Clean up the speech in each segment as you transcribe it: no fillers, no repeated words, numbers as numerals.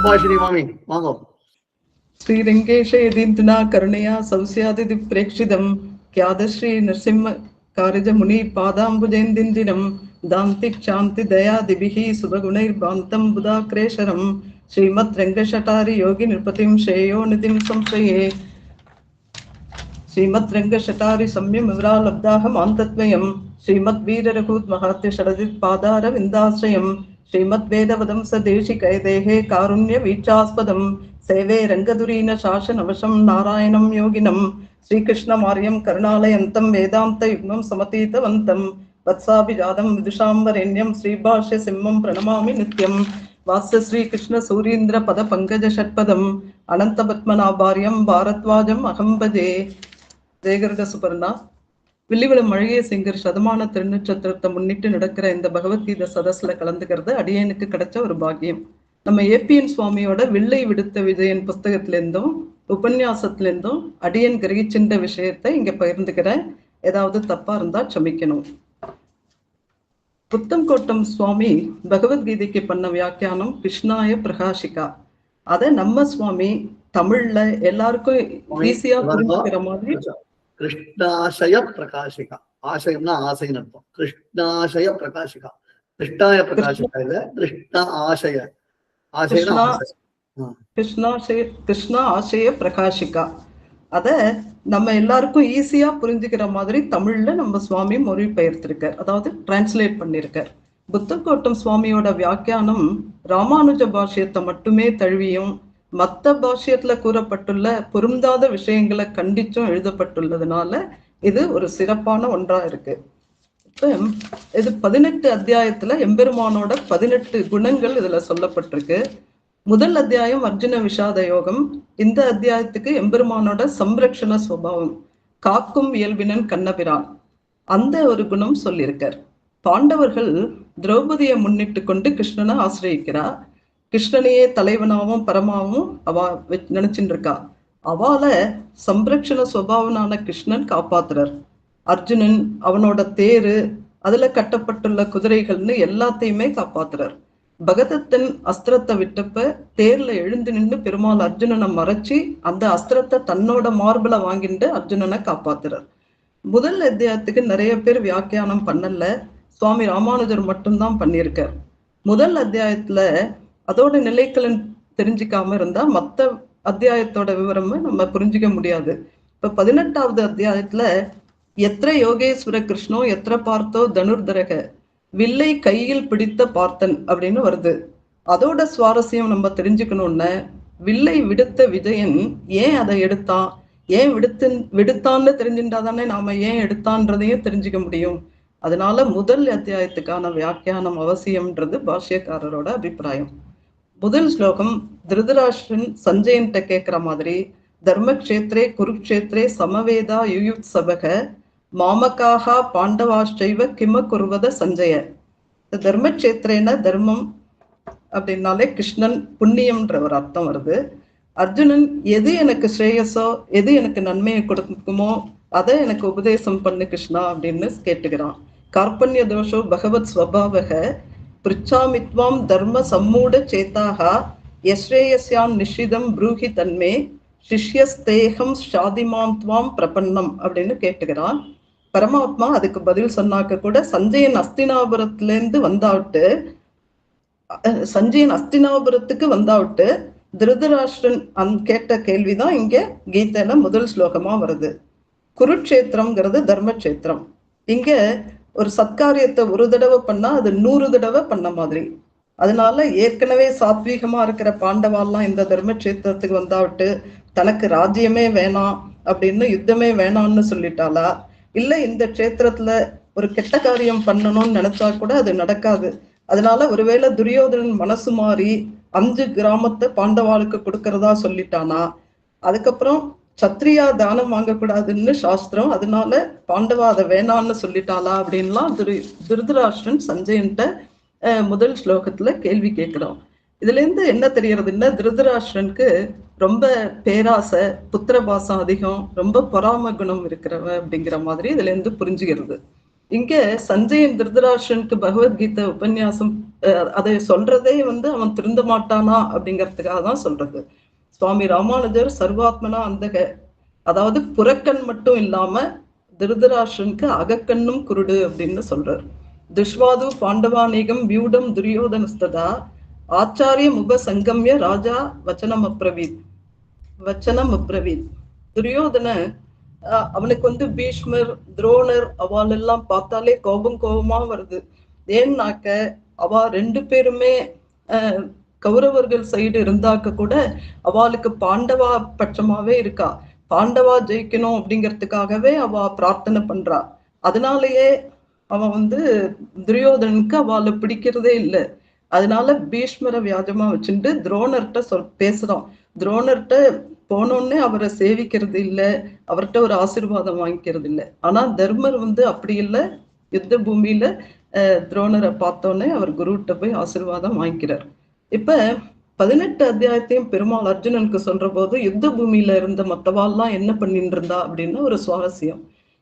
சுபாஷினி மாமி வாங்க. ஸ்ரீரங்கேஷ யதீந்தினா கருணையா சௌசியாதிதி பிரேக்ஷிதம் கியாதஸ்ரீ நரசிம்ம காரிஜ முனி பாதாம்புஜேந்திந்திரம் தாந்தி சாந்தி தயாதிபிஹி சுபகுணைர் பாந்தம் புதாக்ரேஷரம் ஸ்ரீமத் ரங்கஷட்டாரி யோகி நிருபதிம் ஸ்ரேயோ நிதிம் சம்சயே ஸ்ரீமத் ரங்கஷட்டாரி சம்யம் விவராலப்தாஹம் ஆந்தத்வயம் ஸ்ரீமத் வீரரகூத் மகாத்ய ஷரதித் பாதார விந்தாஸ்ரயம் ஸ்ரீமத் வேதவதம் சதேஷிகைதேஹே காருண்ய வீட்சாஸ்பதம் சேவே ரங்கதுரீன சாசனவசம் நாராயணம் யோகினம் ஸ்ரீகிருஷ்ணமாரியம் கருணாலயந்தம் வேதாந்த யுக்மம் சமதீதவந்தம் வத்சாபிஜாதம் விதுஷாம்பரண்யம் ஸ்ரீபாஷ்ய சிம்மம் பிரணமாமி நித்யம் வாஸ்ய ஸ்ரீகிருஷ்ண சூரீந்திர பத பங்கஜ ஷட்பதம் அனந்த பத்மநாபாரியம் பாரத்வாஜம் அகம்பஜே. ஜெயகருட சுபர்ணா. வில்லிவிளம் அழகிய சிங்கர் சதமான திருநட்சத்திரத்தை முன்னிட்டு நடக்கிற இந்த பகவத்கீதை சதஸ்ல கலந்துக்கிறது அடியனுக்கு கிடைச்ச ஒரு பாக்கியம். நம்ம ஏபிஎன் சுவாமியோட வில்லை விடுத்த விஜயன் புஸ்தகத்திலிருந்தும் உபன்யாசத்திலிருந்தும் அடியன் கிரகிச்சின்ற விஷயத்தை இங்க பகிர்ந்துக்கிறேன். ஏதாவது தப்பா இருந்தா க்ஷமிக்கணும். புத்தம்கோட்டம் சுவாமி பகவத்கீதைக்கு பண்ண வியாக்கியானம் கிருஷ்ணாய பிரகாஷிகா. அத நம்ம சுவாமி தமிழ்ல எல்லாருக்கும் ஈஸியா புரிஞ்சுக்கிற மாதிரி கிருஷ்ணாசய பிரகாஷிகா. ஆசயம்னா ஆசைன்னு அர்த்தம். கிருஷ்ணாசய பிரகாஷிகா. கிருஷ்ணாய பிரகாஷிகா இல்ல, கிருஷ்ண ஆசய. கிருஷ்ணா ஆசய பிரகாஷிகா. அத நம்ம எல்லாருக்கும் ஈஸியா புரிஞ்சுக்கிற மாதிரி தமிழ்ல நம்ம சுவாமி மொழிபெயர்த்திருக்கார், அதாவது டிரான்ஸ்லேட் பண்ணிருக்கார். புத்தகோட்டம் சுவாமியோட வியாக்கியானம் ராமானுஜ பாஷ்யத்தை மட்டுமே தழுவியும் மத்த பாஷ்யத்துல கூறப்பட்டுள்ள பொருந்தாத விஷயங்களை கண்டிச்சும் எழுதப்பட்டுள்ளதுனால இது ஒரு சிறப்பான ஒன்றா இருக்கு. இப்ப இது 18 அத்தியாயத்துல எம்பெருமானோட 18 குணங்கள் இதுல சொல்லப்பட்டிருக்கு. முதல் அத்தியாயம் அர்ஜுன விஷாத யோகம். இந்த அத்தியாயத்துக்கு எம்பெருமானோட சம்ரக்ஷண சுபாவம், காக்கும் இயல்பினன் கண்ணபிரான், அந்த ஒரு குணம் சொல்லியிருக்கார். பாண்டவர்கள் திரௌபதியை முன்னிட்டு கொண்டு கிருஷ்ணனை ஆசிரியிக்கிறா. கிருஷ்ணனையே தலைவனாவும் பரமாவும் அவ நினைச்சுட்டு இருக்கா. அவளை சம்ரக்ஷண சுபாவனான கிருஷ்ணன் காப்பாத்துறார். அர்ஜுனன், அவனோட தேரு, அதுல கட்டப்பட்டுள்ள குதிரைகள்னு எல்லாத்தையுமே காப்பாத்துறார். பகதத்தன் அஸ்திரத்தை விட்டப்ப தேர்ல எழுந்து நின்று பெருமாள் அர்ஜுனனை மறைச்சி அந்த அஸ்திரத்தை தன்னோட மார்புல வாங்கிட்டு அர்ஜுனனை காப்பாத்துறார். முதல் அத்தியாயத்துக்கு நிறைய பேர் வியாக்கியானம் பண்ணல, சுவாமி ராமானுஜர் மட்டும்தான் பண்ணியிருக்கார். முதல் அத்தியாயத்துல அதோட நிலைக்களன் தெரிஞ்சுக்காம இருந்தா மத்த அத்தியாயத்தோட விவரமா நம்ம புரிஞ்சுக்க முடியாது. இப்ப 18வது அத்தியாயத்துல எத்திர யோகேஸ்வர கிருஷ்ணோ எத்திர பார்த்தோ தனுர்தரக, வில்லை கையில் பிடித்த பார்த்தன் அப்படின்னு வருது. அதோட சுவாரஸ்யம் நம்ம தெரிஞ்சுக்கணும்னு, வில்லை விடுத்த விஜயன் ஏன் அதை எடுத்தான், ஏன் விடுத்தான்னு தெரிஞ்சுட்டாதானே நாம ஏன் எடுத்தான்றதையும் தெரிஞ்சுக்க முடியும். அதனால முதல் அத்தியாயத்துக்கான வியாக்கியானம் அவசியம்ன்றது பாஷ்யக்காரரோட அபிப்பிராயம். முதல் ஸ்லோகம் திருதராஷ்டிரன் சஞ்சயன்ட்ட கேட்கிற மாதிரி, தர்மக்ஷேத்ரே குருக்ஷேத்ரே சமவேதா யுயுத் சபக மாமகாக பாண்டவாஷ்டைவ கிம குருவத சஞ்சய. தர்மக்ஷேத்ரேன தர்மம் அப்படின்னாலே கிருஷ்ணன், புண்ணியம்ன்ற ஒரு அர்த்தம் வருது. அர்ஜுனன் எது எனக்கு ஸ்ரேயஸோ எது எனக்கு நன்மையை கொடுக்குமோ அதை எனக்கு உபதேசம் பண்ணு கிருஷ்ணா அப்படின்னு கேட்டுக்கிறான். கார்பண்ய தோஷோ பகவத் ஸ்வபாவக பிருச்சாமித்வாம் தர்ம சம்மூட சேதாக யஸ்ரேயஸ்யாம் நிஷிதம் ப்ரூஹி தன்மே சிஷ்யஸ்தேகம் ஷாதிமாம் துவாம் பிரபன்னம் அப்படின்னு கேட்டுக்கிறான். பரமாத்மா அதுக்கு பதில் சொன்னாக்க கூட சஞ்சயன் அஸ்தினாபுரத்திலேருந்து வந்தாவிட்டு அஸ்தினாபுரத்துக்கு வந்தாவிட்டு திருதராஷ்டிரன் கேட்ட கேள்விதான் இங்க கீதையில முதல் ஸ்லோகமா வருது. குருக்ஷேத்திரம்ங்கிறது தர்மக்ஷேத்திரம். இங்க ஒரு சத்காரியத்தை ஒரு தடவை பண்ணா அது 100 தடவை பண்ண மாதிரி. அதனால ஏற்கனவே சாத்வீகமா இருக்கிற பாண்டவாலாம் இந்த தர்மக்ஷேத்திரத்துக்கு வந்தாவிட்டு தனக்கு ராஜ்யமே வேணாம் அப்படின்னு யுத்தமே வேணாம்னு சொல்லிட்டாளா, இல்ல இந்த க்ஷேத்திரத்துல ஒரு கெட்ட காரியம் பண்ணணும்னு நினைச்சா கூட அது நடக்காது. அதனால ஒருவேளை துரியோதனன் மனசு மாறி 5 கிராமத்தை பாண்டவாளுக்கு கொடுக்கறதா சொல்லிட்டானா, அதுக்கப்புறம் சத்ரியா தானம் வாங்கக்கூடாதுன்னு சாஸ்திரம், அதனால பாண்டவா அதை வேணான்னு சொல்லிட்டாளா அப்படின்லாம் திருதராஷ்டிரன் சஞ்சயன்ட்ட முதல் ஸ்லோகத்துல கேள்வி கேட்கிறோம். இதுல இருந்து என்ன தெரியறதுன்னா, திருதராஷ்டிரனுக்கு ரொம்ப பேராசை, புத்திரபாசம் அதிகம், ரொம்ப பொறாம குணம் இருக்கிறவ அப்படிங்கிற மாதிரி இதுல இருந்து புரிஞ்சுக்கிறது. இங்க சஞ்சயன் திருதராஷ்டிரனுக்கு பகவத்கீதை உபன்யாசம் அதை சொல்றதே வந்து அவன் திருந்த மாட்டானா அப்படிங்கிறதுக்காக தான் சொல்றது. சுவாமி ராமானுஜர் சர்வாத்மனா அந்த அதாவது புறக்கண் மட்டும் இல்லாம திருதராஷ்டிரனுக்கு அகக்கண்ணும் குருடு அப்படின்னு சொல்றாரு. துஷ்வாது பாண்டவானேகம் வியூடம் துரியோதனஸ்ததா ஆச்சாரிய முக சங்கம்ய ராஜா வச்சனம் அப்ரவீத். துரியோதன அவனுக்கு வந்து பீஷ்மர் துரோணர் அவள் எல்லாம் பார்த்தாலே கோபமா வருது. ஏன்னாக்க அவ 2 பேருமே கௌரவர்கள் சைடு இருந்தாக்க கூட அவளுக்கு பாண்டவா பட்சமாவே இருக்கா. பாண்டவா ஜெயிக்கணும் அப்படிங்கிறதுக்காகவே அவ பிரார்த்தனை பண்றா. அதனாலயே அவன் வந்து துரியோதனனுக்கு அவளை பிடிக்கிறதே இல்லை. அதனால பீஷ்மரை வியாஜமா வச்சுட்டு துரோணர்கிட்ட பேசுறான். துரோணர்கிட்ட போனோடனே அவரை சேவிக்கிறது இல்லை, அவர்கிட்ட ஒரு ஆசீர்வாதம் வாங்கிக்கிறது இல்லை. ஆனா தர்மர் வந்து அப்படி இல்லை. யுத்த பூமியில துரோணரை பார்த்தோன்னே அவர் குருகிட்ட போய் ஆசீர்வாதம் வாங்கிக்கிறார். இப்ப 18 அத்தியாயத்தையும் பெருமாள் அர்ஜுனனுக்கு சொல்ற போது யுத்த பூமியில இருந்த மத்தவாள்லாம் என்ன பண்ணிட்டு இருந்தா அப்படின்னு ஒரு சுவாரஸ்யம்.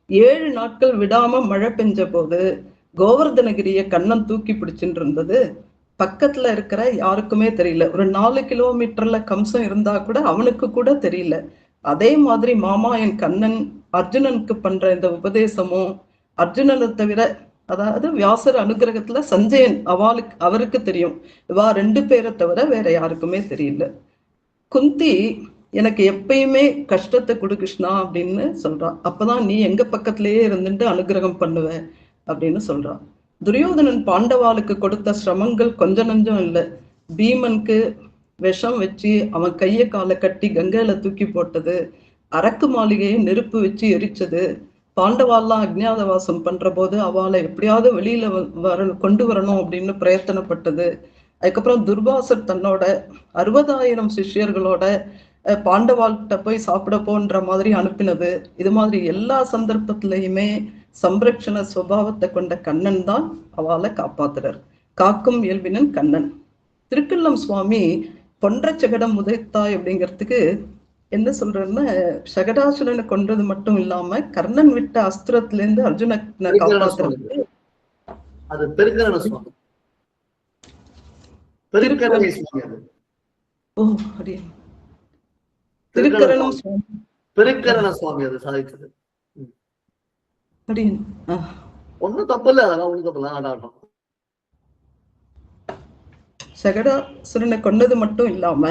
7 நாட்கள் விடாம மழை பெஞ்ச போது கோவர்தனகிரிய கண்ணன் தூக்கி பிடிச்சுட்டு இருந்தது. பக்கத்துல இருக்கிற யாருக்குமே தெரியல. ஒரு 4 கிலோமீட்டர்ல கம்சம் இருந்தா கூட அவனுக்கு கூட தெரியல. அதே மாதிரி மாமா என் கண்ணன் அர்ஜுனனுக்கு பண்ற இந்த உபதேசமும் அர்ஜுனனை தவிர, அதாவது வியாசர் அனுகிரகத்துல சஞ்சயன் அவருக்கு தெரியும். இவா 2 பேரை தவிர வேற யாருக்குமே தெரியல. குந்தி எனக்கு எப்பயுமே கஷ்டத்தை கொடு கிருஷ்ணா அப்படின்னு சொல்றான். அப்பதான் நீ எங்க பக்கத்திலேயே இருந்துட்டு அனுகிரகம் பண்ணுவ அப்படின்னு சொல்றான். துரியோதனன் பாண்டவாளுக்கு கொடுத்த சிரமங்கள் கொஞ்ச நஞ்சம் இல்லை. பீமனுக்கு விஷம் வச்சு அவன் கையை காலை கட்டி கங்கையில தூக்கி போட்டது, அரக்கு மாளிகையை நெருப்பு வச்சு எரிச்சது, பாண்டவாலாம் அஜ்ஞாதவாசம் பண்ற போது அவளை எப்படியாவது வெளியில கொண்டு வரணும் அப்படின்னு பிரயத்தனப்பட்டது. அதுக்கப்புறம் துர்வாசர் தன்னோட 60,000 சிஷ்யர்களோட பாண்டவாள்கிட்ட போய் சாப்பிட போன்ற மாதிரி அனுப்பினது. இது மாதிரி எல்லா சந்தர்ப்பத்திலையுமே சம்ரட்சண சுபாவத்தை கொண்ட கண்ணன் தான் அவளை காப்பாத்துறார். காக்கும் இயல்பினன் கண்ணன். திருக்கல்லம் சுவாமி பொன்ற சகடம் உதைத்தாய் அப்படிங்கிறதுக்கு என்ன சொல்றேன்னா, சகடாசுரனை கொன்றது மட்டும் இல்லாம கர்ணன் விட்ட அஸ்திரத்துல இருந்து அர்ஜுனனை காப்பாத்துறது. அது பெருக்கரண சுவாமி. ஓ அப்படியே திருக்கரணம் சுவாமி. பெருக்கரண சுவாமி அது சாதிச்சது. ஒன்னும் தப்பில்ல, அதெல்லாம் ஒண்ணும் தப்பில்ல. ஆடாட்டம் சகடாசுரனை கொன்னது மட்டும் இல்லாம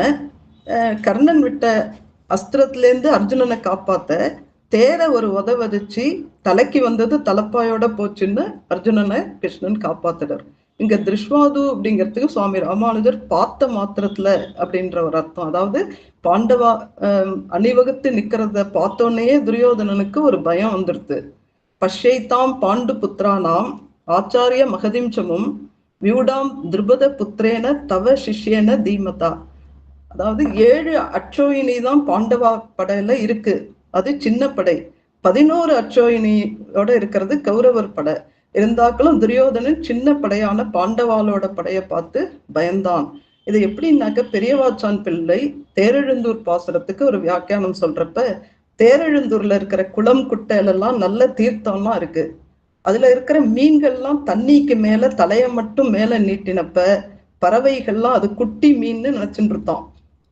கர்ணன் விட்ட அஸ்திரத்திலேருந்து அர்ஜுனனை காப்பாத்த தேரை ஒரு உதவதிச்சு தலைக்கு வந்தது தலைப்பாயோட போச்சுன்னு அர்ஜுனனை கிருஷ்ணன் காப்பாத்துறார். இங்க திருஷ்வாது அப்படிங்கிறதுக்கு சுவாமி ராமானுஜர் பார்த்த மாத்திரத்துல அப்படின்ற ஒரு அர்த்தம். அதாவது பாண்டவா அணிவகுத்து நிக்கிறத பார்த்தோன்னே துரியோதனனுக்கு ஒரு பயம் வந்துடுது. பஷ்யைத்தாம் பாண்டு புத்திரானாம் ஆச்சாரிய மகதிம்சமும் வியூடாம் திருபத புத்திரேன தவ சிஷ்யேன தீமதா. அதாவது 7 அட்சோயினி தான் பாண்டவா படையில இருக்கு. அது சின்ன படை. 11 அட்சோயினியோட இருக்கிறது கௌரவர் படை. இருந்தாக்களும் துரியோதனன் சின்ன படையான பாண்டவாளோட படையை பார்த்து பயந்தான். இது எப்படின்னாக்க பெரியவாச்சான் பிள்ளை தேரெழுந்தூர் பாசுரத்துக்கு ஒரு வியாக்கியானம் சொல்றப்ப, தேரெழுந்தூர்ல இருக்கிற குளம் குட்டையிலெல்லாம் நல்ல தீர்த்தம்லாம் இருக்கு. அதுல இருக்கிற மீன்கள்லாம் தண்ணிக்கு மேல தலைய மட்டும் மேல நீட்டினப்ப பறவைகள்லாம் அது குட்டி மீன்னு நினைச்சுட்டு இருந்தோம்.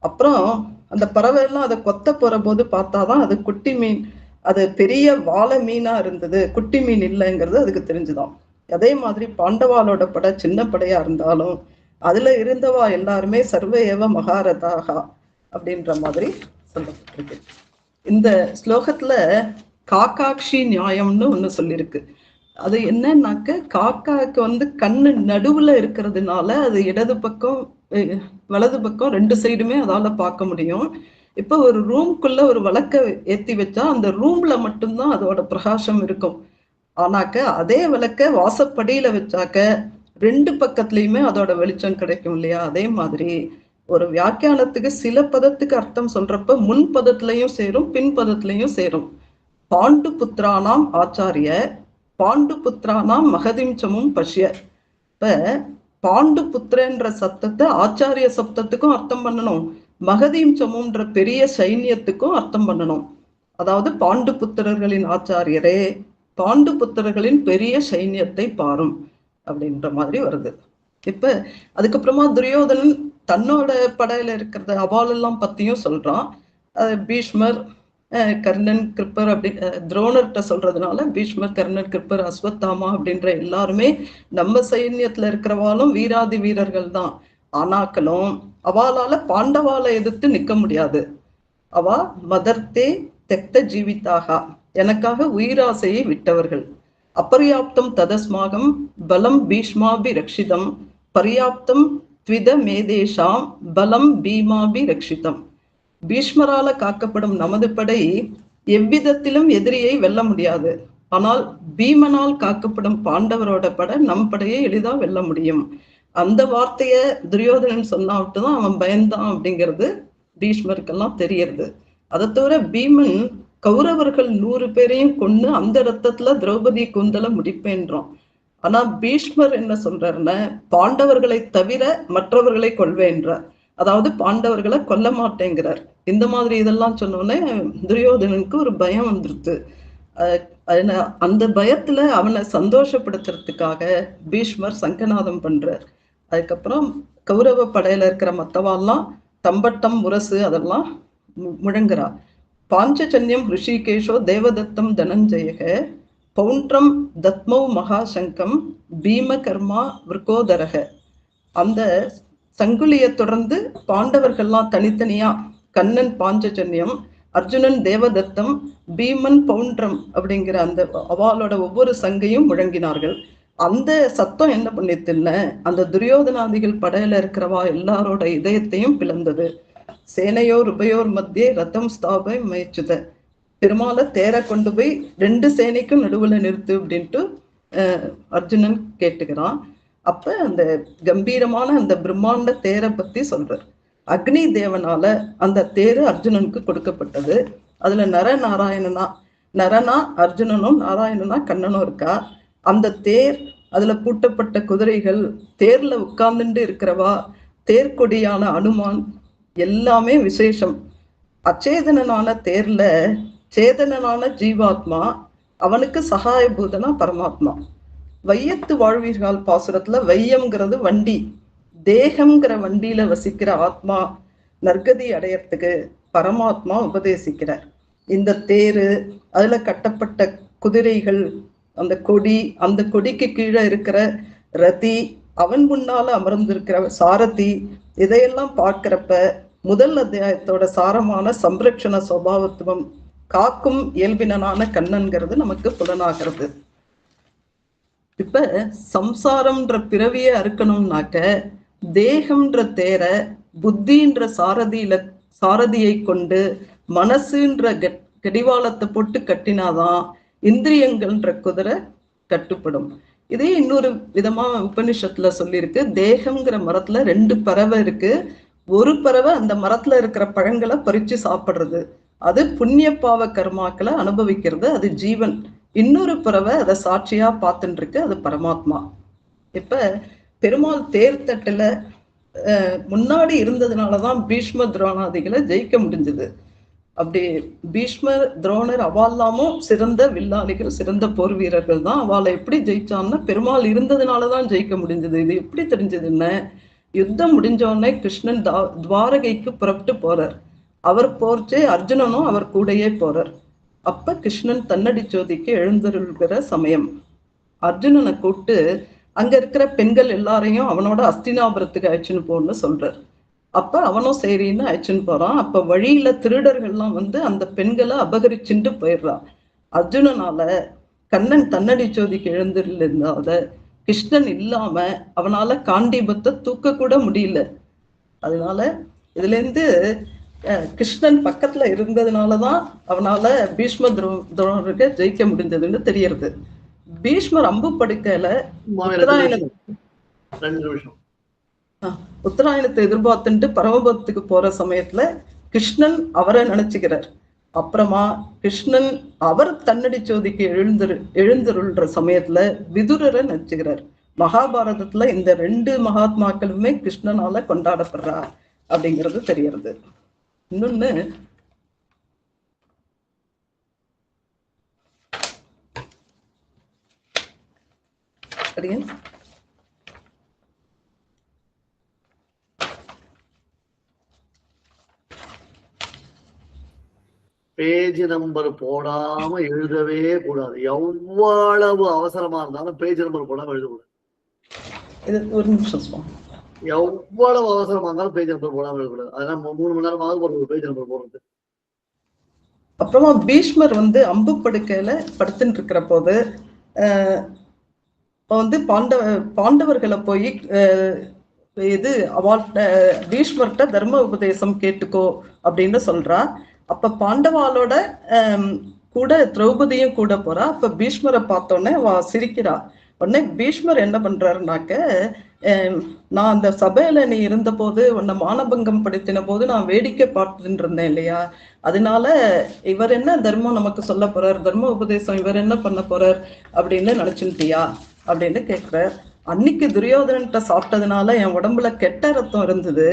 அப்புறம் அந்த பறவை எல்லாம் அதை கொத்த போற போது பார்த்தாதான் அது குட்டி மீன், அது பெரிய வாழை மீனா இருந்தது, குட்டி மீன் இல்லைங்கிறது அதுக்கு தெரிஞ்சுதான். அதே மாதிரி பாண்டவாளோட படை சின்ன படையா இருந்தாலும் அதுல இருந்தவா எல்லாருமே சர்வ ஏவ மகாரதாக அப்படின்ற மாதிரி சொல்லப்பட்டிருக்கு. இந்த ஸ்லோகத்துல காக்காட்சி நியாயம்னு ஒண்ணு சொல்லியிருக்கு. அது என்னன்னாக்க, காக்காக்கு வந்து கண்ணு நடுவுல இருக்கிறதுனால அது இடது பக்கம் வலது பக்கம் 2 சைடுமே அதால பார்க்க முடியும். இப்ப ஒரு ரூம்குள்ள ஒரு விளக்க ஏத்தி வச்சா அந்த ரூம்ல மட்டும்தான் அதோட பிரகாசம் இருக்கும். ஆனாக்க அதே விளக்க வாசப்படியில வச்சாக்க 2 பக்கத்துலயுமே அதோட வெளிச்சம் கிடைக்கும் இல்லையா? அதே மாதிரி ஒரு வியாக்கியானத்துக்கு சில பதத்துக்கு அர்த்தம் சொல்றப்ப முன் பதத்திலையும் சேரும் பின் பதத்திலையும் சேரும். பாண்டு புத்திரானாம் ஆச்சாரிய பாண்டு புத்திரானாம் மகதிம்சமும் பஷ்ய. இப்ப பாண்டு புத்திரன்ற சப்தத்தை ஆச்சாரிய சப்தத்துக்கும் அர்த்தம் பண்ணணும், மகதிம்சமும்ன்ற பெரிய சைன்யத்துக்கும் அர்த்தம் பண்ணணும். அதாவது பாண்டு புத்திரர்களின் ஆச்சாரியரே, பாண்டு புத்திரர்களின் பெரிய சைன்யத்தை பாரும் அப்படின்ற மாதிரி வருது. இப்ப அதுக்கப்புறமா துரியோதனன் தன்னோட படையில இருக்கிறத அவாலெல்லாம் பத்தியும் சொல்றான். பீஷ்மர், கர்ணன், கிருப்பர் அப்படி துரோணர்கிட்ட சொல்றதுனால பீஷ்மர், கர்ணன், கிருப்பர், அஸ்வத்தாமா அப்படின்ற எல்லாருமே நம்ம சைன்யத்துல இருக்கிறவாலும் வீராதி வீரர்கள் தான். ஆனாக்களும் அவாலால பாண்டவால எதிர்த்து நிக்க முடியாது. அவா மதர்த்தே தெக்த ஜீவித்தாக, எனக்காக உயிராசையை விட்டவர்கள். அபர்யாப்தம் ததஸ்மாகம் பலம் பீஷ்மாபி ரக்ஷிதம் பர்யாப்தம் த்வித மேதேஷாம் பலம் பீமாபி ரக்ஷிதம். பீஷ்மரால காக்கப்படும் நமது படை எவ்விதத்திலும் எதிரியை வெல்ல முடியாது. ஆனால் பீமனால் காக்கப்படும் பாண்டவரோட படை நம் படையை எளிதா வெல்ல முடியும். அந்த வார்த்தைய துரியோதனன் சொன்னாவிட்டுதான் அவன் பயந்தான் அப்படிங்கிறது பீஷ்மருக்கெல்லாம் தெரியறது. அதை தவிர பீமன் கௌரவர்கள் 100 பேரையும் கொண்டு அந்த ரத்தத்துல திரௌபதி கூந்தலை முடிப்பேன்றான். ஆனா பீஷ்மர் என்ன சொல்றாருன்னா, பாண்டவர்களை தவிர மற்றவர்களை கொள்வேன்றார். அதாவது பாண்டவர்களை கொல்ல மாட்டேங்கிறார். இந்த மாதிரி இதெல்லாம் சொன்னோடனே துரியோதனனுக்கு ஒரு பயம் வந்துருது. அந்த பயத்துல அவனை சந்தோஷப்படுத்துறதுக்காக பீஷ்மர் சங்கநாதம் பண்றார். அதுக்கப்புறம் கௌரவ படையில இருக்கிற மத்தவாலாம் தம்பட்டம், முரசு அதெல்லாம் முழங்குறா. பாஞ்சஜன்யம் ரிஷிகேஷோ தேவதத்தம் தனஞ்சயக பௌண்ட்ரம் தத்மௌ மகாசங்கம் பீம கர்மா விருக்கோதரக. அந்த சங்குலியை தொடர்ந்து பாண்டவர்கள்லாம் தனித்தனியா, கண்ணன் பாஞ்சஜன்யம், அர்ஜுனன் தேவதத்தம், பீமன் பௌண்ட்ரம் அப்படிங்கிற அந்த அவாளோட ஒவ்வொரு சங்கையும் முழங்கினார்கள். அந்த சத்தம் என்ன பண்ணித்துன்னு அந்த துரியோதனாதிகள் படையில இருக்கிறவா எல்லாரோட இதயத்தையும் பிளந்தது. சேனையோர் உபயோர் மத்தியே ரத்தம் ஸ்தாபை முயற்சித. பெருமாளை தேர கொண்டு போய் 2 சேனைக்கும் நடுவுல நிறுத்து அப்படின்ட்டு அர்ஜுனன் கேட்டுக்கிறான். அப்ப அந்த கம்பீரமான அந்த பிரம்மாண்ட தேரை பத்தி சொல்றார். அக்னி தேவனால அந்த தேரு அர்ஜுனனுக்கு கொடுக்கப்பட்டது. அதுல நரனா அர்ஜுனனும் நாராயணனா கண்ணனும் இருக்கா. அந்த தேர், அதுல பூட்டப்பட்ட குதிரைகள், தேர்ல உட்கார்ந்துட்டு இருக்கிறவா, தேர்கொடியான அனுமான், எல்லாமே விசேஷம். அச்சேதனனான தேர்ல சேதனனான ஜீவாத்மா, அவனுக்கு சகாயபூதனா பரமாத்மா. வையத்து வாழ்வீர்கள் பாசுரத்துல வையம்ங்கிறது வண்டி, தேகம்ங்கிற வண்டியில வசிக்கிற ஆத்மா நற்கதி அடையறதுக்கு பரமாத்மா உபதேசிக்கிறார். இந்த தேரு, அதுல கட்டப்பட்ட குதிரைகள், அந்த கொடி, அந்த கொடிக்கு கீழே இருக்கிற ரதி, அவன் முன்னால அமர்ந்திருக்கிற சாரதி, இதையெல்லாம் பார்க்கிறப்ப முதல் அத்தியாயத்தோட சாரமான சம்ரட்சண சுபாவத்துவம், காக்கும் இயல்பினனான கண்ணன்கிறது நமக்கு புலனாகிறது. இப்ப சம்சாரம்ன்ற பிறவியை அறுக்கணும்னாக்க தேகம்ன்ற தேர புத்தின்ற சாரதியை கொண்டு மனசுன்ற கடிவாளத்தை போட்டு கட்டினாதான் இந்திரியங்கள்ன்ற குதிரை கட்டுப்படும். இதே இன்னொரு விதமா உபனிஷத்துல சொல்லியிருக்கு. தேகம்ங்கிற மரத்துல 2 பறவை இருக்கு. ஒரு பறவை அந்த மரத்துல இருக்கிற பழங்களை பறிச்சு சாப்பிடுறது, அது புண்ணிய பாவ கர்மாக்களை அனுபவிக்கிறது, அது ஜீவன். இன்னொரு பறவை அதை சாட்சியா பார்த்துட்டு இருக்கு, அது பரமாத்மா. இப்ப பெருமாள் தேர்தட்டுல முன்னாடி இருந்ததுனாலதான் பீஷ்ம துரோணாதிகளை ஜெயிக்க முடிஞ்சது. அப்படி பீஷ்மர், துரோணர் அவால்லாமும் சிறந்த வில்லாளிகள், சிறந்த போர் வீரர்கள் தான். அவளை எப்படி ஜெயிச்சான்னா பெருமாள் இருந்ததுனாலதான் ஜெயிக்க முடிஞ்சது. இது எப்படி தெரிஞ்சதுன்னு, யுத்தம் முடிஞ்சோடனே கிருஷ்ணன் துவாரகைக்கு புறப்பட்டு போறார். அவர் போர்ச்சே அர்ஜுனனும் அவர் கூடையே போறார். அப்ப கிருஷ்ணன் தன்னடி ஜோதிக்கு எழுந்தருள்கிற சமயம். அர்ஜுனனை கூப்பிட்டு அங்க இருக்கிற பெண்கள் எல்லாரையும் அவனோட அஸ்தினாபுரத்துக்கு அழைச்சுன்னு போன்னு சொல்றார். அப்ப அவனும் சரின்னு அழைச்சுன்னு போறான். அப்ப வழியில திருடர்கள்லாம் வந்து அந்த பெண்களை அபகரிச்சுட்டு போயிடுறான். அர்ஜுனனால கண்ணன் தன்னடி ஜோதிக்கு எழுந்திருந்தாத கிருஷ்ணன் இல்லாம அவனால காண்டீபத்தை தூக்க கூட முடியல. அதனால இதுல இருந்து கிருஷ்ணன் பக்கத்துல இருந்ததுனாலதான் அவனால பீஷ்ம துரோணருக்கு ஜெயிக்க முடிஞ்சதுன்னு தெரியறது. பீஷ்மர் அம்பு படுக்கையில உத்தராயணத்தை எதிர்பார்த்துட்டு பரமபதத்துக்கு போற சமயத்துல கிருஷ்ணன் அவரை நினைச்சுக்கிறார். அப்புறமா கிருஷ்ணன் அவர் தன்னடி ஜோதிக்கு எழுந்தருள்ற சமயத்துல விதுரரை நினைச்சுக்கிறார். மகாபாரதத்துல இந்த 2 மகாத்மாக்களுமே கிருஷ்ணனால கொண்டாடப்படுறா அப்படிங்கிறது தெரியறது. இன்னொன்னு, அடியன். பேஜ் நம்பர் போடாம எழுதவே கூடாது. எவ்வளவு அவசரமா இருந்தாலும் பேஜ் நம்பர் போடாம எழுதக்கூடாது. இது ஒரு நிமிஷம் சுவாமி. எவ்வளவு அவசரமா இருந்தாலும் பேஜ் நம்பர் போடாம எழுதக்கூடாது. அதெல்லாம் 3 மணி நேரம் ஆகும் ஒரு பேஜ் நம்பர் போடுறது. அப்புறமா பீஷ்மர் வந்து அம்பு படுக்கையில படுத்துட்டு இருக்கிற போது பாண்டவர்களை போய் இது அவள்கிட்ட பீஷ்மர்கிட்ட தர்ம உபதேசம் கேட்டுக்கோ அப்படின்னு சொல்றா. அப்ப பாண்டவாளோட கூட திரௌபதியும் கூட போறா. அப்ப பீஷ்மரை பார்த்தோன்னே சிரிக்கிறா. உடனே பீஷ்மர் என்ன பண்றாருனாக்க, நான் அந்த சபையில நீ இருந்த போது உன்னை மானபங்கம் படுத்தின போது நான் வேடிக்கை பார்த்துட்டு இருந்தேன் இல்லையா, அதனால இவர் என்ன தர்மம் நமக்கு சொல்ல போறார், தர்ம உபதேசம் இவர் என்ன பண்ண போறார் அப்படின்னு நினைச்சுட்டியா அப்படின்னு கேட்கிறார். அன்னைக்கு துரியோதனன்ட்ட சாப்பிட்டதுனால என் உடம்புல கெட்ட ரத்தம் இருந்தது,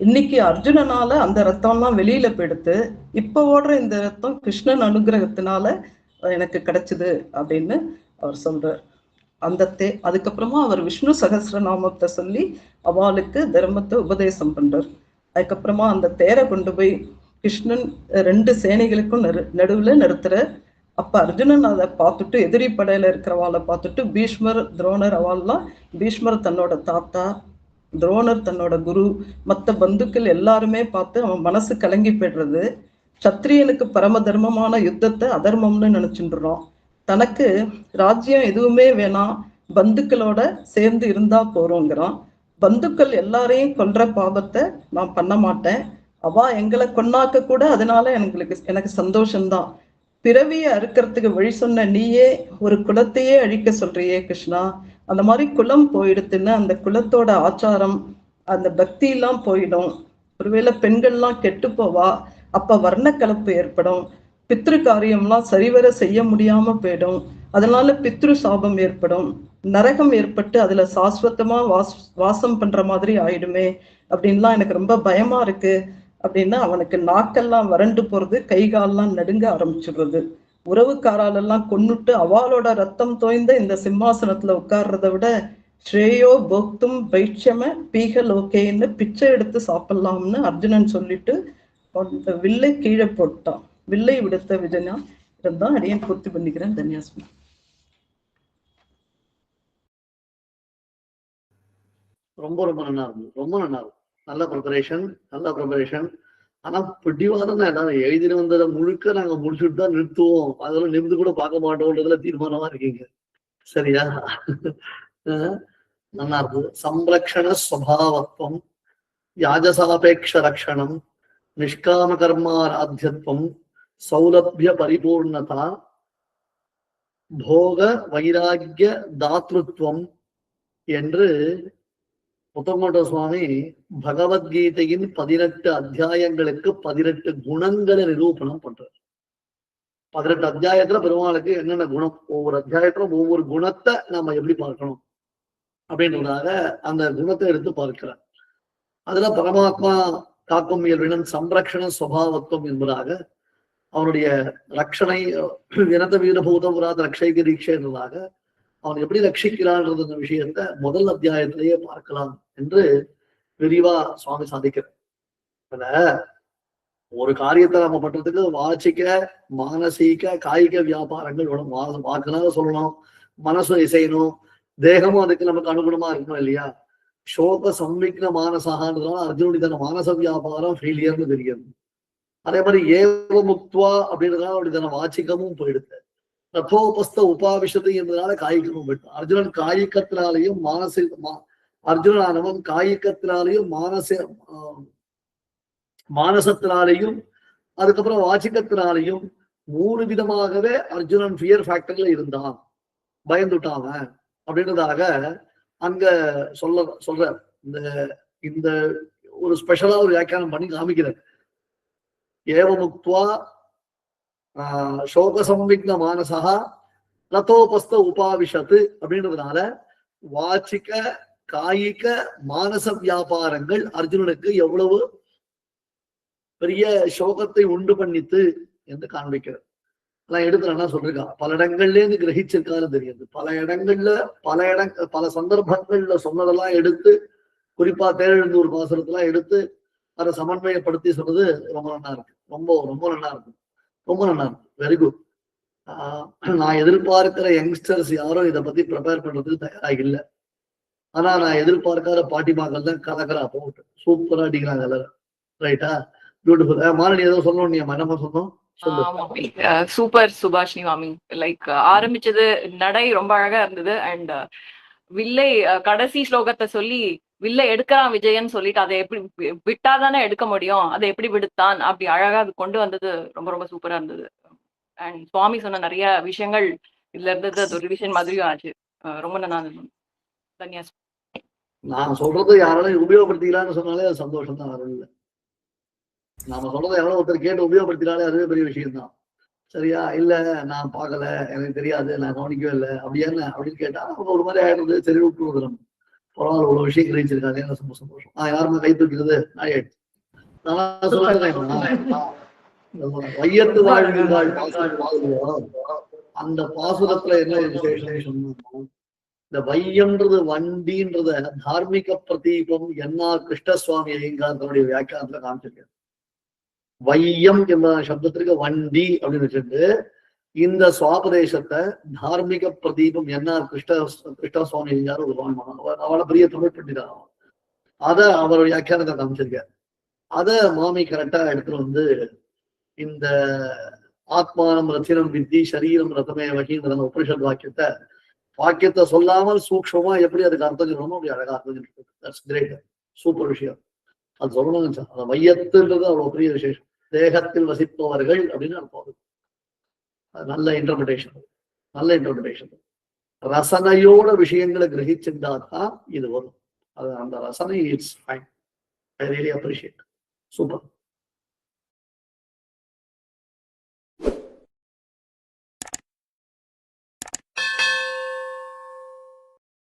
இன்னைக்கு அர்ஜுனனால அந்த ரத்தம்லாம் வெளியில போயிடுத்து, இப்ப ஓடுற இந்த ரத்தம் கிருஷ்ணன் அனுகிரகத்தினால எனக்கு கிடைச்சது அப்படின்னு அவர் சொல்றார். அதுக்கப்புறமா அவர் விஷ்ணு சகஸ்ரநாமத்தை சொல்லி அவளுக்கு தர்மத்தை உபதேசம் பண்றார். அதுக்கப்புறமா அந்த தேரை கொண்டு போய் கிருஷ்ணன் 2 சேனைகளுக்கும் நடுவுல நிறுத்துற. அப்ப அர்ஜுனன் அதை பார்த்துட்டு எதிரி படையில இருக்கிறவாளை பார்த்துட்டு பீஷ்மர் துரோணர் அவள்லாம், பீஷ்மர் தன்னோட தாத்தா, துரோணர் தன்னோட குரு, மற்ற பந்துக்கள் எல்லாருமே பார்த்து அவன் மனசு கலங்கி போயிடுறது. சத்திரியனுக்கு பரம தர்மமான யுத்தத்தை அதர்மம்னு நினைச்சுடுறான். தனக்கு ராஜ்யம் எதுவுமே வேணாம், பந்துக்களோட சேர்ந்து இருந்தா போறோங்கிறான். பந்துக்கள் எல்லாரையும் கொல்ற பாவத்தை நான் பண்ண மாட்டேன், அவ எங்களை கொன்னாக்க கூட அதனால எனக்கு சந்தோஷம்தான். பிறவியை அறுக்கிறதுக்கு வழி சொன்ன நீயே ஒரு குலத்தையே அழிக்க சொல்றியே கிருஷ்ணா, அந்த மாதிரி குலம் போயிடுத்துன்னு அந்த குலத்தோட ஆச்சாரம் அந்த பக்தி எல்லாம் போயிடும். ஒருவேளை பெண்கள்லாம் கெட்டு போவா, அப்ப வர்ண கலப்பு ஏற்படும், பித்ரு காரியம்லாம் சரிவர செய்ய முடியாம போயிடும், அதனால பித்ரு சாபம் ஏற்படும், நரகம் ஏற்பட்டு அதுல சாஸ்வத்தமா வாசம் பண்ற மாதிரி ஆயிடுமே அப்படின்லாம் எனக்கு ரொம்ப பயமா இருக்கு அப்படின்னா அவனுக்கு நாக்கெல்லாம் வறண்டு போறது, கை காலெல்லாம் நடுங்க ஆரம்பிச்சுடுறது. உறவுக்காராலெல்லாம் கொன்னுட்டு அவளோட ரத்தம் தோய்ந்த இந்த சிம்மாசனத்துல உட்கார்றத விட ஸ்ரேயோ போக்தும் பைட்சம பீகலோகேன்னு பிச்சை எடுத்து சாப்பிடலாம்னு அர்ஜுனன் சொல்லிட்டு அந்த வில்லை கீழே போட்டான். வில்லை விடுத்த விஜனா இருந்தான். அடியேன் பூர்த்தி பண்ணிக்கிறேன். தன்யாஸ்மி. ரொம்ப ரொம்ப நல்லா இருக்கும், ரொம்ப நல்லா இருக்கும். நல்ல ப்ரிப்பரேஷன். ஆனா பிடிவாதம் எல்லாரும் எழுதினு வந்ததை முழுக்க நாங்க முடிச்சுட்டு தான் நிறுத்துவோம், அதெல்லாம் நிமிந்து கூட பார்க்க மாட்டோம்ன்றதுல தீர்மானமா இருக்கீங்க. சரியா? நல்லா இருக்குது. சம்ரக்ஷண ஸ்வபாவத்வம், யாஜசாபேக்ஷ ரக்ஷணம், நிஷ்காம கர்மாராத்தியத்துவம், சௌலபிய பரிபூர்ணதா, போக வைராகிய தாத்ருத்வம் என்று முத்தங்கோட்ட சுவாமி பகவத்கீதையின் 18 அத்தியாயங்களுக்கு 18 குணங்களை நிரூபணம் பண்றார். 18 அத்தியாயத்துல பெருமாளுக்கு என்னென்ன குணம், ஒவ்வொரு அத்தியாயத்திலும் ஒவ்வொரு குணத்தை நாம எப்படி பார்க்கணும் அப்படின்றதாக அந்த குணத்தை எடுத்து பார்க்கிறார். அதுல பரமாத்மா காக்கும் இயல்பினம் சம்ரக்ஷண சுபாவத்துவம் என்பதாக அவனுடைய ரக்ஷனை வினத வீரபூதபுராத ரக்ஷைக தீட்சை என்பதாக அவன் எப்படி ரட்சிக்கிறான்றது விஷயத்த முதல் அத்தியாயத்திலேயே பார்க்கலாம் என்று விரிவா சுவாமி சாதிக்கிறார். ஒரு காரியத்தை நம்ம பண்றதுக்கு வாச்சிக்க மானசீக காய்க வியாபாரங்கள் வேணும். வாக்குனால சொல்லணும், மனசு இசையணும், தேகமும் அதுக்கு நமக்கு அனுகுணமா இருக்கணும் இல்லையா? சோக சம்விக்ன மானசகான்றதுனால அர்ஜுனுடைய மானச வியாபாரம் ஃபெயிலியர்னு தெரியுது. அதே மாதிரி ஏவ முக்துவா அப்படின்றதுனால அவருடைய வாச்சிக்கமும் போயிடுது. ரதோபஸ்த உபாவிஷத்து என்பதனால காய்கமும் போயிட்டு, அர்ஜுனன் காய்கத்தினாலையும் அர்ஜுனனானவன் காய்கத்தினாலையும் மானசத்தினாலையும் அதுக்கப்புறம் வாச்சிக்கத்தினாலையும் 3 விதமாகவே அர்ஜுனன் ஃபியர் ஃபேக்டர்ல இருந்தான், பயந்துட்டான் அப்படின்றதாக அங்க சொல்ற இந்த ஒரு ஸ்பெஷலா ஒரு வியாக்கியானம் பண்ணி காமிக்கிறார். ஏவமுக்துவா சோக சம்விக்ன மானசா ரதோபஸ்த உபாவிஷத்து அப்படின்றதுனால வாச்சிக்க காயிக மானச வியாபாரங்கள் அர்ஜுனனுக்கு எவ்வளவு பெரிய சோகத்தை உண்டு பண்ணித்து என்று காண்பிக்கிறது. எல்லாம் எடுத்து என்ன சொல்லிருக்கான், பல இடங்கள்ல இருந்து கிரகிச்சிருக்கான்னு தெரியுது. பல சந்தர்ப்பங்கள்ல சொன்னதெல்லாம் எடுத்து, குறிப்பா தேரெழுந்தூர் பாசுரத்தெல்லாம் எடுத்து அதை சமன்வயப்படுத்தி சொல்றது ரொம்ப நல்லா இருக்கு. ரொம்ப ரொம்ப நல்லா இருக்கு. ரொம்ப நல்லா இருக்கு. Very good. நான் எதிர்பார்க்கிற யங்ஸ்டர்ஸ் யாரும் இதை பத்தி ப்ரிப்பேர் பண்றதுக்கு தயாராக இல்லை. ஆனா நான் எதிர்பார்க்காத பாட்டிமாக்கள் தான் கலக்கரா போட்டு சூப்பரா அடிக்கிறாங்க எல்லாரும். ரைட்டா? பியூட்டிஃபுல். மாலினி ஏதோ சொல்லணும், நீ என்னமா சொன்னோம்? சூப்பர் சுபாஷினி மாமி. லைக் ஆரம்பிச்சது நடை ரொம்ப அழகா இருந்தது. அண்ட் வில்லை கடைசி ஸ்லோகத்தை சொல்லி வில்லை எடுக்கிறான் விஜயன் சொல்லிட்டு அதை எப்படி விட்டாதானே எடுக்க முடியும், அதை எப்படி விடுத்தான், அப்படி அழகா அது கொண்டு வந்தது ரொம்ப ரொம்ப சூப்பரா இருந்தது. அண்ட் சுவாமி சொன்ன நிறைய விஷயங்கள் இதுல இருந்தது அது ஒரு ரிவிஷன் மாதிரியும் ஆச்சு. ரொம்ப நல்லா இருந்தது. தன்யாஸ். நான் சொல்றது யாராலும் உபயோகப்படுத்திக்கலாம்னு சொன்னாலே அது சந்தோஷம் தான். வரும் இல்லை, நாம சொல்றதை எவ்வளவு ஒருத்தர் கேட்டு உபயோகப்படுத்தினாலே அதுவே பெரிய விஷயம் தான். சரியா? இல்ல நான் பார்க்கல, எனக்கு தெரியாது, நான் கவனிக்கவே இல்லை, அப்படி என்ன அப்படின்னு கேட்டா ஒரு மாதிரி ஆயிடுறது. சரி விட்டுருவது. நம்ம பரவாயில்ல, ஒரு விஷயம் கிரகிச்சிருக்காங்க, ரொம்ப சந்தோஷம். யாருமே கை தூக்கிறது ஆயிடுச்சு. நான் சொல்றேன், வையத்து வாழ்கிறாள் அந்த பாசுரத்துல என்ன விசேஷம் சொன்னோம், இந்த வையம்ன்றது வண்டின்றத தார்மிக பிரதீபம் என்ஆர் கிருஷ்ணசுவாமி ஐயங்கார் தன்னுடைய வியாக்கியானத்துல காமிச்சிருக்காரு. வையம் என்ற சப்தத்திற்கு வண்டி அப்படின்னு வச்சுட்டு இந்த சுவாபதேசத்தை தார்மிக பிரதீபம் என்ஆர் கிருஷ்ணசுவாமி ஐயங்கார் ஒரு அவளை பெரிய தமிழ் பண்டிதான். அதை அவர் வியாக்கியானத்தை காமிச்சிருக்காரு. அதை மாமி கரெக்டா எடுத்துட்டு வந்து இந்த ஆத்மானம் ரத்தினம் வித்தி சரீரம் ரத்தமே வகின்ற உபனிஷத் வாக்கியத்தை சொல்லாமல் சூக்ஷமா எப்படி அதுக்கு அர்த்தம் சொல்லணுமோ அப்படி அழகா அர்த்தம். சூப்பர் விஷயம். அது சொல்லணும்னு அந்த மையத்துன்றது அவ்வளவு பெரிய விசேஷம். தேகத்தில் வசிப்பவர்கள் அப்படின்னு அர்த்தம். நல்ல இன்டர்பிரேஷன், நல்ல இன்டர்பிரேஷன். ரசனையோட விஷயங்களை கிரகிச்சிருந்தாதான் இது வரும். அது அந்த ரசனை it's fine. I really appreciate. Super.